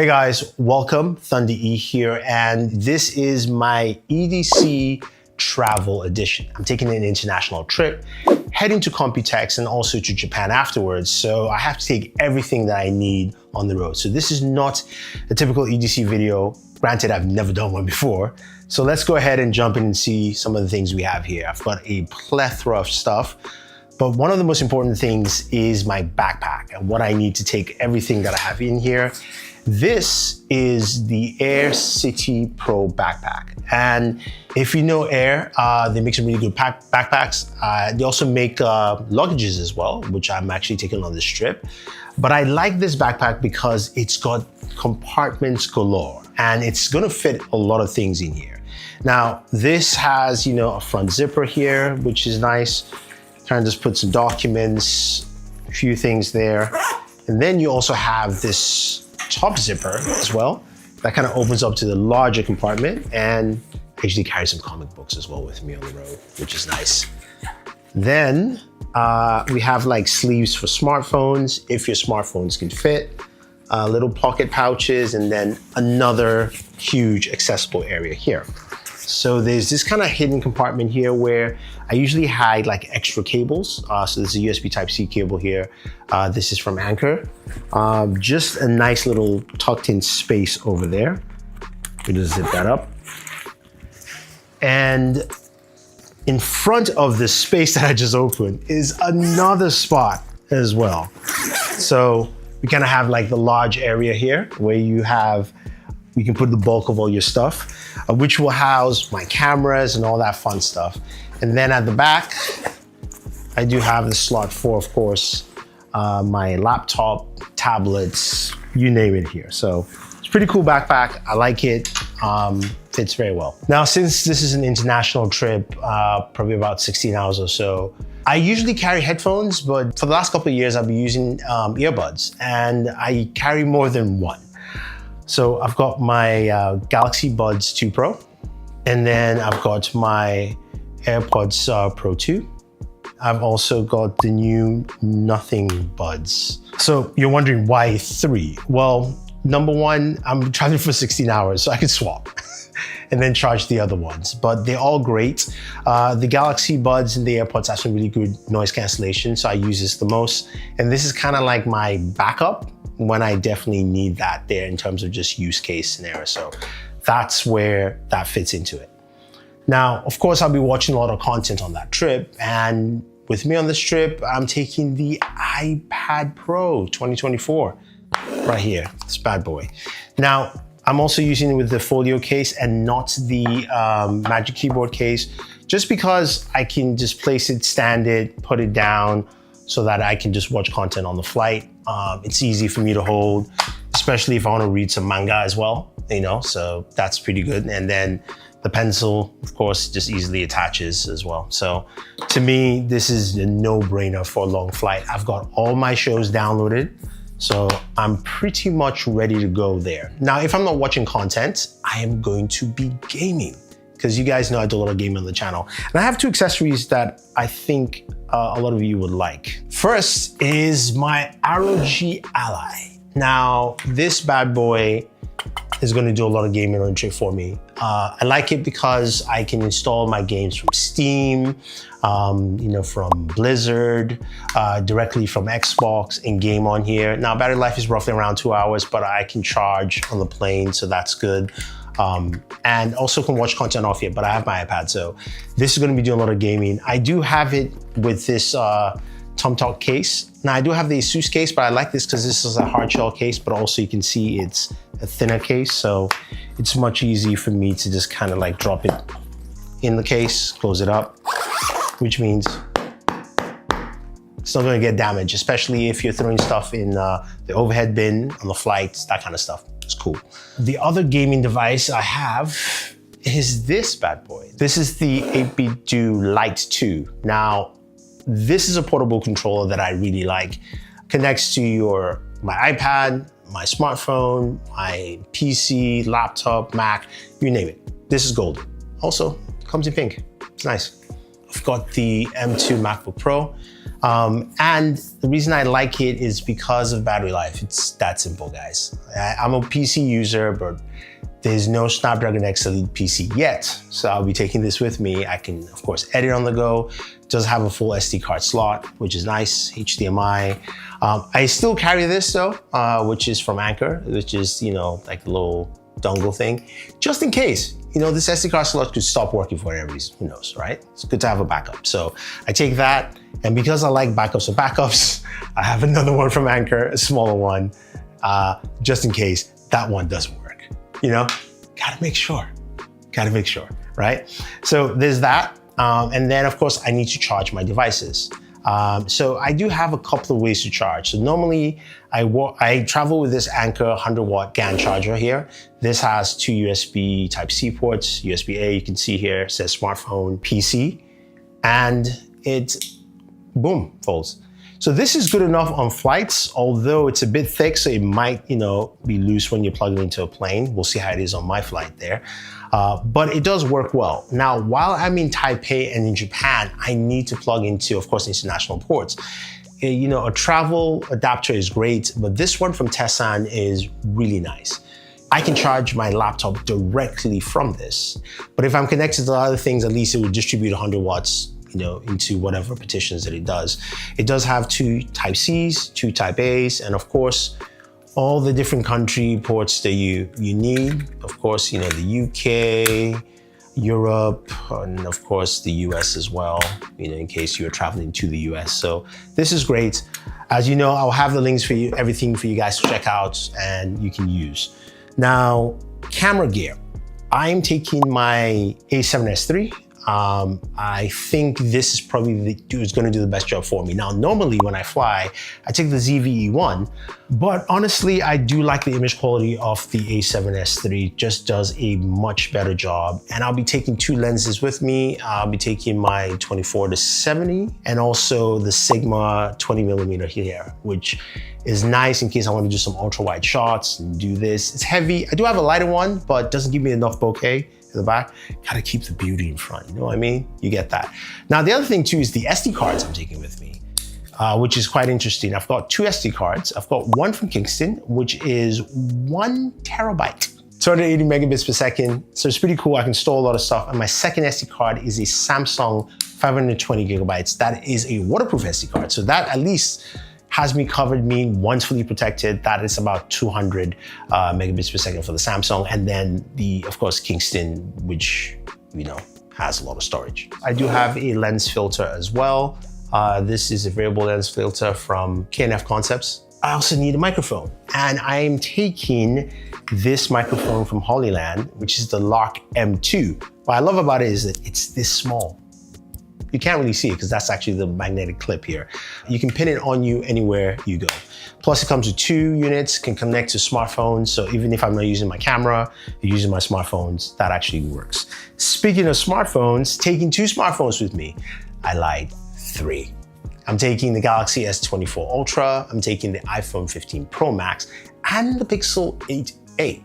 Hey guys, welcome. Thunder E here, and this is my EDC travel edition. I'm taking an international trip, heading to Computex and also to Japan afterwards, so I have to take everything that I need on the road. So this is not a typical EDC video. Granted, I've never done one before. So let's go ahead and jump in and see some of the things we have here. I've got a plethora of stuff, but one of the most important things is my backpack and what I need to take everything that I have in here. This is the Aer City Pro backpack. And if you know Aer, they make some really good backpacks. They also make luggages as well, which I'm actually taking on this trip. But I like this backpack because it's got compartments galore and it's gonna fit a lot of things in here. Now, this has, a front zipper here, which is nice. Kind of just put some documents, a few things there. And then you also have this top zipper as well that kind of opens up to the larger compartment, and I usually carry some comic books as well with me on the road, which is nice. Then we have like sleeves for smartphones, if your smartphones can fit, little pocket pouches, and then another huge accessible area here. So there's this kind of hidden compartment here where I usually hide like extra cables. So there's a USB Type-C cable here. This is from Anker. Just a nice little tucked in space over there. We just zip that up. And in front of the space that I just opened is another spot as well. So we kind of have like the large area here where you can put the bulk of all your stuff, which will house my cameras and all that fun stuff. And then at the back, I do have the slot for, of course, my laptop, tablets, you name it here. So it's a pretty cool backpack. I like it, fits very well. Now, since this is an international trip, probably about 16 hours or so, I usually carry headphones, but for the last couple of years, I've been using earbuds, and I carry more than one. So I've got my Galaxy Buds 2 Pro, and then I've got my AirPods Pro 2. I've also got the new Nothing Buds. So you're wondering why 3? Well, number one, I'm traveling for 16 hours, so I can swap and then charge the other ones, but they're all great. The Galaxy Buds and the AirPods have some really good noise cancellation, so I use this the most. And this is kind of like my backup when I definitely need that there in terms of just use case scenario. So that's where that fits into it. Now, of course, I'll be watching a lot of content on that trip, and with me on this trip, I'm taking the iPad Pro 2024 right here, this bad boy. Now, I'm also using it with the folio case and not the Magic Keyboard case, just because I can just place it, stand it, put it down so that I can just watch content on the flight. It's easy for me to hold, especially if I want to read some manga as well, so that's pretty good. And then the pencil, of course, just easily attaches as well. So to me, this is a no-brainer for a long flight. I've got all my shows downloaded, so I'm pretty much ready to go there. Now, if I'm not watching content, I am going to be gaming, because you guys know I do a lot of gaming on the channel. And I have 2 accessories that I think a lot of you would like. First is my ROG Ally. Now, this bad boy is going to do a lot of gaming on the trip for me. I like it because I can install my games from Steam, from Blizzard, directly from Xbox, and game on here. Now, battery life is roughly around 2 hours, but I can charge on the plane, so that's good. And also can watch content off here, but I have my iPad, so this is going to be doing a lot of gaming. I do have it with this TomTalk case. Now, I do have the ASUS case, but I like this because this is a hard shell case, but also you can see it's a thinner case, so it's much easier for me to just kind of like drop it in the case, close it up, which means it's not going to get damaged, especially if you're throwing stuff in the overhead bin on the flights, that kind of stuff. It's cool. The other gaming device I have is this bad boy. This is the 8BitDo Lite 2. Now, this is a portable controller that I really like. Connects to my iPad, my smartphone, my PC, laptop, Mac, you name it. This is golden. Also, comes in pink. It's nice. I've got the M2 MacBook Pro. And the reason I like it is because of battery life. It's that simple, guys. I'm a PC user, but there's no Snapdragon X Elite PC yet. So I'll be taking this with me. I can, of course, edit on the go. It does have a full SD card slot, which is nice, HDMI. I still carry this though, which is from Anker, which is, you know, like a little dongle thing, just in case. You know, this SD card slot could stop working for whatever reason, who knows, right? It's good to have a backup. So I take that, and because I like backups of backups, I have another one from Anker, a smaller one, just in case that one doesn't work. You know, gotta make sure, right? So there's that. And then of course I need to charge my devices. So I do have a couple of ways to charge. So normally I travel with this Anker 100-watt GAN charger here. This has two USB Type-C ports, USB-A, you can see here, it says smartphone, PC, and it, boom, folds. So this is good enough on flights, although it's a bit thick, so it might, you know, be loose when you plug it into a plane. We'll see how it is on my flight there. But it does work well. Now, while I'm in Taipei and in Japan, I need to plug into, of course, international ports. You know, a travel adapter is great, but this one from Tessan is really nice. I can charge my laptop directly from this, but if I'm connected to other things, at least it would distribute 100 watts, you know, into whatever partitions that it does. It does have two Type-Cs, two Type-As, and of course, all the different country ports that you need. Of course, you know, the UK, Europe, and of course the US as well, you know, in case you're traveling to the US. So this is great. As you know, I'll have the links for you, everything for you guys to check out and you can use. Now, camera gear. I'm taking my A7S III. I think this is probably is going to do the best job for me. Now, normally when I fly, I take the ZV-E1, but honestly, I do like the image quality of the A7S III. Just does a much better job. And I'll be taking two lenses with me. I'll be taking my 24-70 and also the Sigma 20mm here, which is nice in case I want to do some ultra wide shots and do this. It's heavy. I do have a lighter one, but doesn't give me enough bokeh in the back. Gotta keep the beauty in front, you know what I mean? You get that. Now, the other thing too is the SD cards I'm taking with me, which is quite interesting. I've got two SD cards. I've got one from Kingston, which is 1 terabyte, 280 megabits per second. So it's pretty cool. I can store a lot of stuff. And my second SD card is a Samsung 520 gigabytes. That is a waterproof SD card. So that at least has me covered, once fully protected. That is about 200 megabits per second for the Samsung. And then the, of course, Kingston, which, you know, has a lot of storage. I do have a lens filter as well. This is a variable lens filter from K&F Concepts. I also need a microphone. And I'm taking this microphone from Hollyland, which is the Lark M2. What I love about it is that it's this small. You can't really see it because that's actually the magnetic clip here. You can pin it on you anywhere you go. Plus it comes with 2 units, can connect to smartphones. So even if I'm not using my camera, you're using my smartphones, that actually works. Speaking of smartphones, taking 2 smartphones with me. I lied, 3. I'm taking the Galaxy S24 Ultra, I'm taking the iPhone 15 Pro Max, and the Pixel 8a.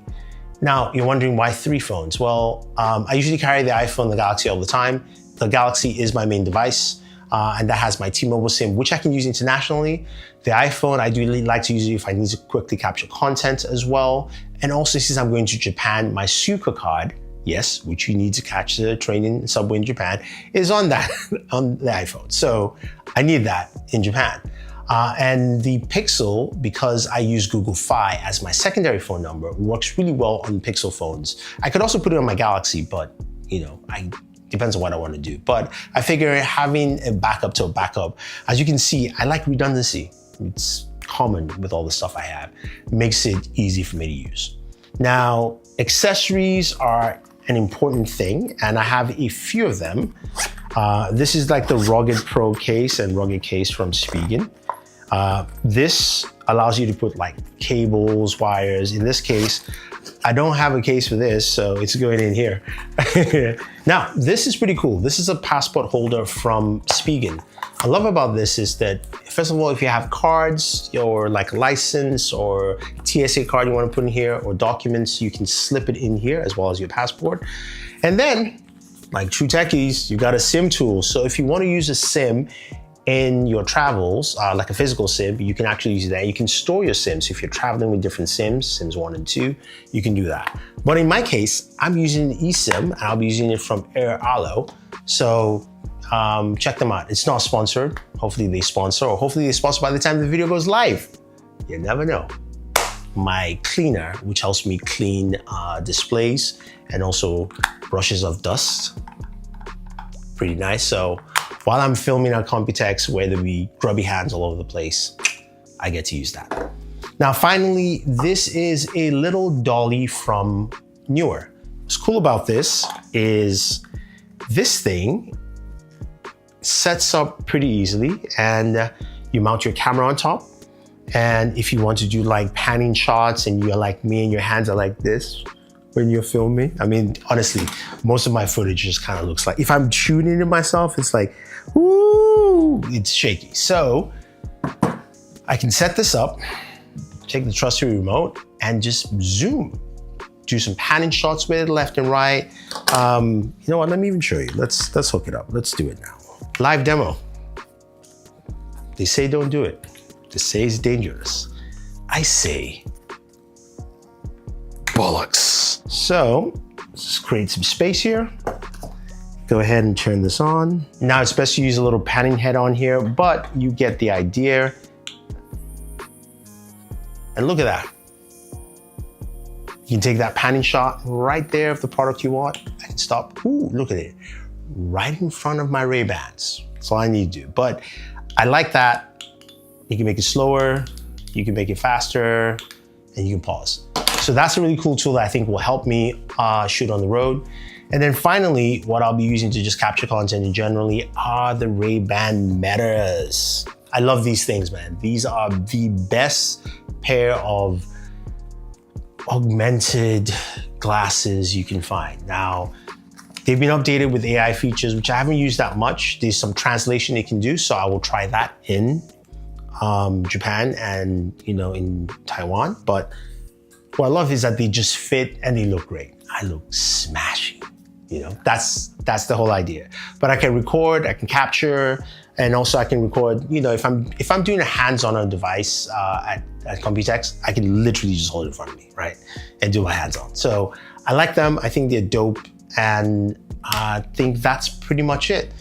Now, you're wondering why 3 phones? Well, I usually carry the iPhone, the Galaxy all the time. The Galaxy is my main device, and that has my T-Mobile SIM, which I can use internationally. The iPhone, I do really like to use it if I need to quickly capture content as well. And also, since I'm going to Japan, my Suica card, yes, which you need to catch the train in subway in Japan, is on that, on the iPhone. So I need that in Japan. And the Pixel, because I use Google Fi as my secondary phone number, works really well on Pixel phones. I could also put it on my Galaxy, but you know, depends on what I want to do. But I figure having a backup to a backup, as you can see, I like redundancy. It's common with all the stuff I have. It makes it easy for me to use. Now, accessories are an important thing, and I have a few of them. This is like the Rugged Pro case and Rugged case from Spigen. This allows you to put like cables, wires. In this case, I don't have a case for this, so it's going in here. Now, this is pretty cool. This is a passport holder from Spigen. I love about this is that, first of all, if you have cards or like license or TSA card you want to put in here or documents, you can slip it in here as well as your passport. And then, like true techies, you got a SIM tool. So if you want to use a SIM, in your travels, like a physical SIM, you can actually use that. You can store your SIMs. If you're traveling with different SIMs, SIMs 1 and 2, you can do that. But in my case, I'm using an eSIM, and I'll be using it from Aer Ally. So check them out. It's not sponsored. Hopefully they sponsor, or hopefully they sponsor by the time the video goes live. You never know. My cleaner, which helps me clean displays and also brushes off dust. Pretty nice. So while I'm filming on Computex where there'll be grubby hands all over the place, I get to use that. Now, finally, this is a little Dolly from Neewer. What's cool about this is this thing sets up pretty easily, and you mount your camera on top. And if you want to do like panning shots and you're like me and your hands are like this when you're filming, I mean, honestly, most of my footage just kind of looks like, if I'm tuning it myself, it's like, ooh, it's shaky. So I can set this up, take the trusty remote and just zoom, do some panning shots with it left and right. You know what, let me even show you. Let's hook it up. Let's do it now. Live demo. They say don't do it. They say it's dangerous. I say bollocks. So let's just create some space here. Go ahead and turn this on. Now it's best to use a little panning head on here, but you get the idea. And look at that. You can take that panning shot right there of the product you want. I can stop. Ooh, look at it. Right in front of my Ray-Bans. That's all I need to do. But I like that. You can make it slower, you can make it faster, and you can pause. So that's a really cool tool that I think will help me shoot on the road. And then finally, what I'll be using to just capture content generally are the Ray-Ban Metas. I love these things, man. These are the best pair of augmented glasses you can find. Now, they've been updated with AI features, which I haven't used that much. There's some translation they can do, so I will try that in Japan and in Taiwan. But what I love is that they just fit and they look great. I look smashing. That's the whole idea. But I can record, I can capture, and also I can record. If I'm doing a hands-on a device at Computex, I can literally just hold it in front of me, right, and do my hands-on. So I like them. I think they're dope, and I think that's pretty much it.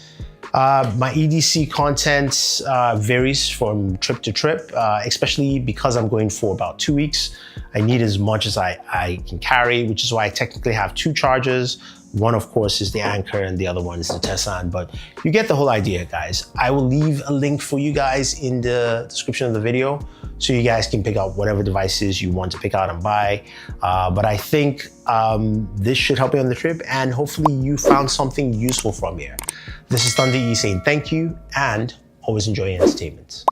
My EDC content varies from trip to trip, especially because I'm going for about 2 weeks. I need as much as I can carry, which is why I technically have 2 chargers. One, of course, is the Anker and the other one is the Tessan, but you get the whole idea, guys. I will leave a link for you guys in the description of the video so you guys can pick out whatever devices you want to pick out and buy. But I think this should help you on the trip, and hopefully you found something useful from here. This is Thunder E saying thank you and always enjoy your entertainment.